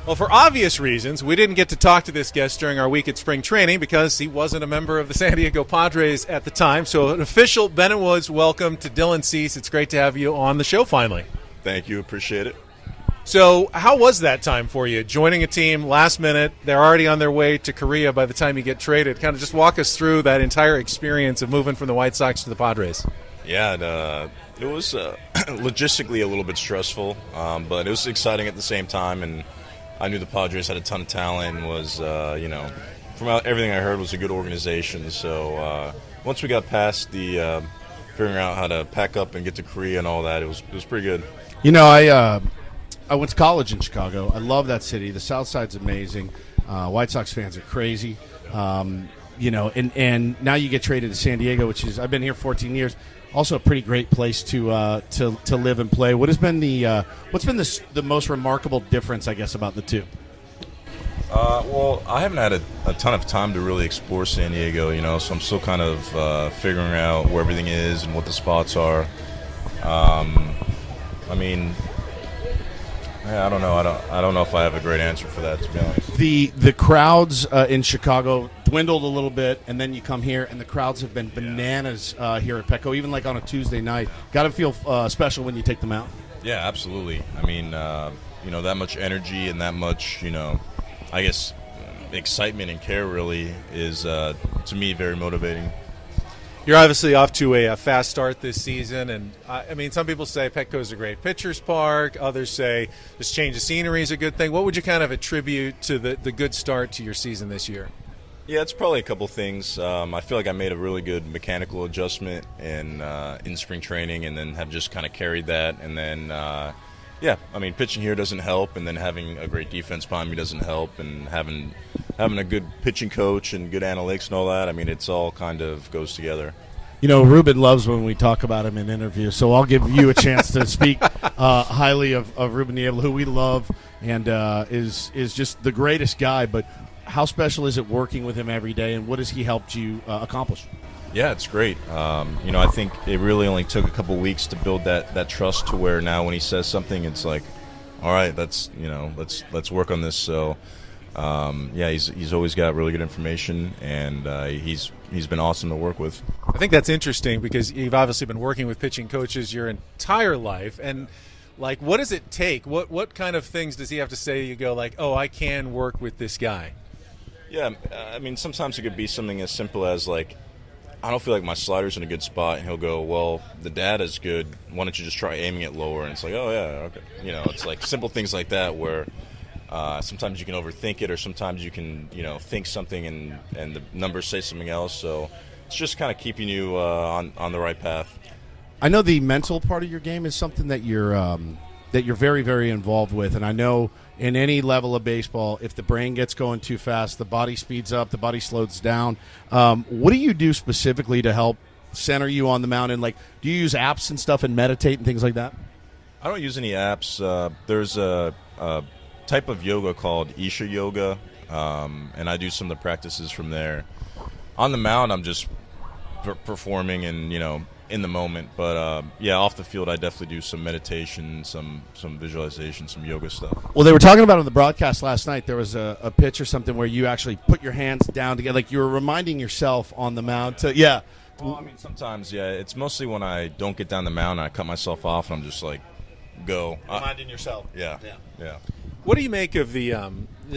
Well, for obvious reasons, we didn't get to talk to this guest during our week at spring training because he wasn't a member of the San Diego Padres at the time. So an official Bennett Woods welcome to Dylan Cease. It's great to have you on the show finally. Thank you. Appreciate it. So how was that time for you, joining a team last minute? They're already on their way to Korea by the time you get traded. Kind of just walk us through that entire experience of moving from the White Sox to the Padres. Yeah, it was logistically a little bit stressful, but it was exciting at the same time, and I knew the Padres had a ton of talent and was, from everything I heard, was a good organization. So once we got past the figuring out how to pack up and get to Korea and all that, it was pretty good. You know, I went to college in Chicago. I love that city. The South Side's amazing. White Sox fans are crazy. And now you get traded to San Diego, which is, I've been here 14 years. Also a pretty great place to live and play. What's been the most remarkable difference, I guess, about the two? Well, I haven't had a ton of time to really explore San Diego, so I'm still kind of figuring out where everything is and what the spots are. I don't know. I don't know if I have a great answer for that, to be honest. The crowds in Chicago dwindled a little bit, and then you come here, and the crowds have been bananas here at Petco, even like on a Tuesday night. Got to feel special when you take them out. Yeah, absolutely. I mean, that much energy and that much, I guess, excitement and care really is, to me, very motivating. You're obviously off to a fast start this season, and some people say Petco is a great pitcher's park. Others say this change of scenery is a good thing. What would you kind of attribute to the good start to your season this year? Yeah, it's probably a couple things. I feel like I made a really good mechanical adjustment in spring training, and then have just kind of carried that. And then, pitching here doesn't help, and then having a great defense behind me doesn't help, and having a good pitching coach and good analytics and all that. I mean, it's all kind of goes together. Ruben loves when we talk about him in interviews, so I'll give you a chance to speak highly of Ruben Niebla, who we love and is just the greatest guy. But how special is it working with him every day, and what has he helped you accomplish? Yeah, it's great. I think it really only took a couple weeks to build that trust to where now when he says something, it's like, all right, let's work on this. So, he's always got really good information, and he's been awesome to work with. I think that's interesting because you've obviously been working with pitching coaches your entire life, and what does it take? What kind of things does he have to say? You go like, oh, I can work with this guy. Yeah, sometimes it could be something as simple as like, I don't feel like my slider's in a good spot, and he'll go, well, the data's good. Why don't you just try aiming it lower? And it's like, oh yeah, okay. It's like simple things like that where sometimes you can overthink it, or sometimes you can, think something and the numbers say something else. So it's just kind of keeping you on the right path. I know the mental part of your game is something that you're very, very involved with, and I know in any level of baseball, if the brain gets going too fast, the body speeds up, the body slows down. What do you do specifically to help center you on the mound? And do you use apps and stuff and meditate and things like that? I don't use any apps. There's a type of yoga called Isha Yoga, and I do some of the practices from there. On the mound, I'm just performing and, in the moment. But, off the field, I definitely do some meditation, some visualization, some yoga stuff. Well, they were talking about on the broadcast last night, there was a pitch or something where you actually put your hands down together, like you were reminding yourself on the mound to, yeah. Well, sometimes, yeah. It's mostly when I don't get down the mound and I cut myself off and I'm just like, go. Reminding yourself. Yeah. What do you make of the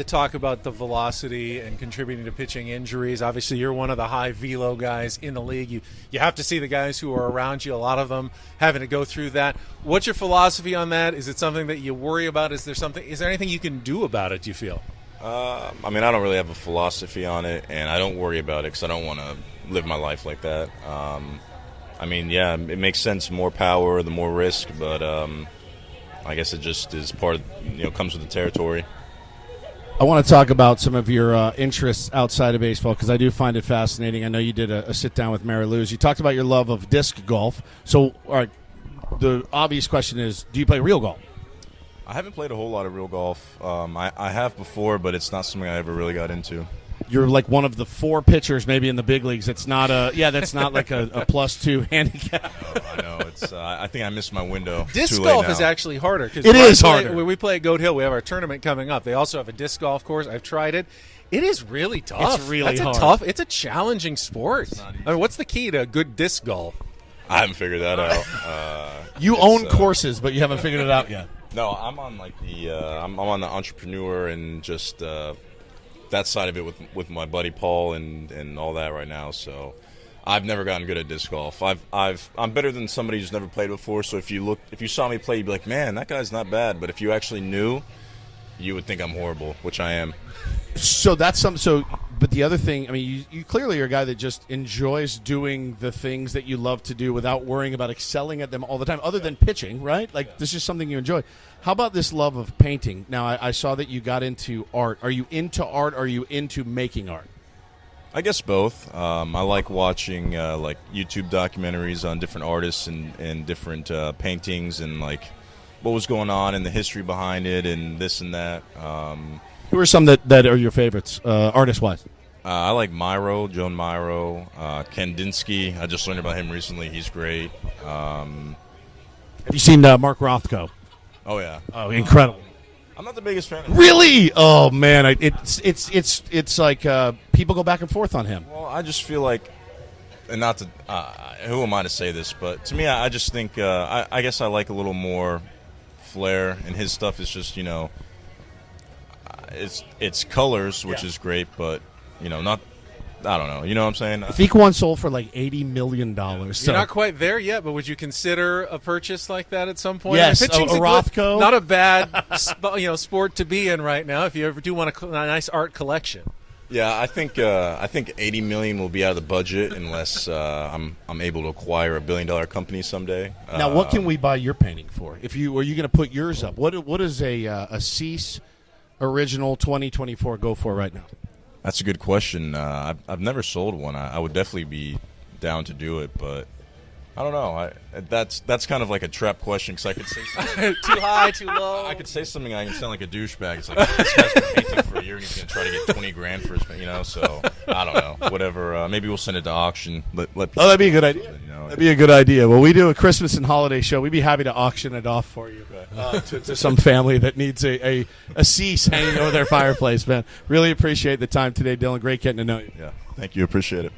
talk about the velocity and contributing to pitching injuries? Obviously, you're one of the high velo guys in the league. You have to see the guys who are around you, a lot of them having to go through that. What's your philosophy on that? Is it something that you worry about? Is there anything you can do about it, do you feel? I don't really have a philosophy on it, and I don't worry about it because I don't want to live my life like that. It makes sense, more power, the more risk, but I guess it just is part of, comes with the territory. I want to talk about some of your interests outside of baseball because I do find it fascinating. I know you did a sit-down with Mary Lou's. You talked about your love of disc golf. So, all right, the obvious question is, do you play real golf? I haven't played a whole lot of real golf. I have before, but it's not something I ever really got into. You're like one of the 4 pitchers maybe in the big leagues. It's not that's not like a +2 handicap. I know. It's I think I missed my window. Disc Too late golf now. is actually harder. Cause It is when harder. we play at Goat Hill, we have our tournament coming up. They also have a disc golf course. I've tried it. It is really tough. It's really That's hard. It's a challenging sport. I mean, what's the key to good disc golf? I haven't figured that out. You own courses, but you haven't figured it out yet. No, I'm on like the I'm on the entrepreneur and just that side of it with my buddy Paul and all that right now. So I've never gotten good at disc golf. I'm better than somebody who's never played before. So if you saw me play, you'd be like, man, that guy's not bad. But if you actually knew, you would think I'm horrible, which I am. So that's some. So, but the other thing, I mean, you clearly are a guy that just enjoys doing the things that you love to do without worrying about excelling at them all the time, other than pitching, right? Like, this is something you enjoy. How about this love of painting? Now, I saw that you got into art. Are you into art? Or are you into making art? I guess both. I like watching like YouTube documentaries on different artists and different paintings and like what was going on and the history behind it and this and that. Who are some that are your favorites, artist-wise? I like Joan Myro, Kandinsky. I just learned about him recently. He's great. Have you seen Mark Rothko? Oh yeah. Oh, incredible! I'm not the biggest fan of Really? Oh man, it's like people go back and forth on him. Well, I just feel like, and not to, who am I to say this? But to me, I just think I guess I like a little more flair, and his stuff is just it's colors, which is great, but not. I don't know. You know what I'm saying? Feek one sold for like $80 million. So You're not quite there yet, but would you consider a purchase like that at some point? Yes, I mean, pitching's a Rothko. not a bad sport to be in right now if you ever do want a nice art collection. Yeah, I think $80 million will be out of the budget unless I'm able to acquire $1 billion company someday. Now, what can we buy your painting for? Are you going to put yours up? What does a Cease original 2024 go for right now? That's a good question. I've never sold one. I would definitely be down to do it, but I don't know. That's kind of like a trap question because I could say something. Too high, too low. I could say something. I can sound like a douchebag. It's like this guy's been painting for a year and he's gonna try to get $20,000 for his, So I don't know. Whatever. Maybe we'll send it to auction. Let people that'd be a good idea. That'd be a good idea. Well, we do a Christmas and holiday show. We'd be happy to auction it off for you to some family that needs a Cease hanging over their fireplace, man. Really appreciate the time today, Dylan. Great getting to know you. Yeah. Thank you. Appreciate it.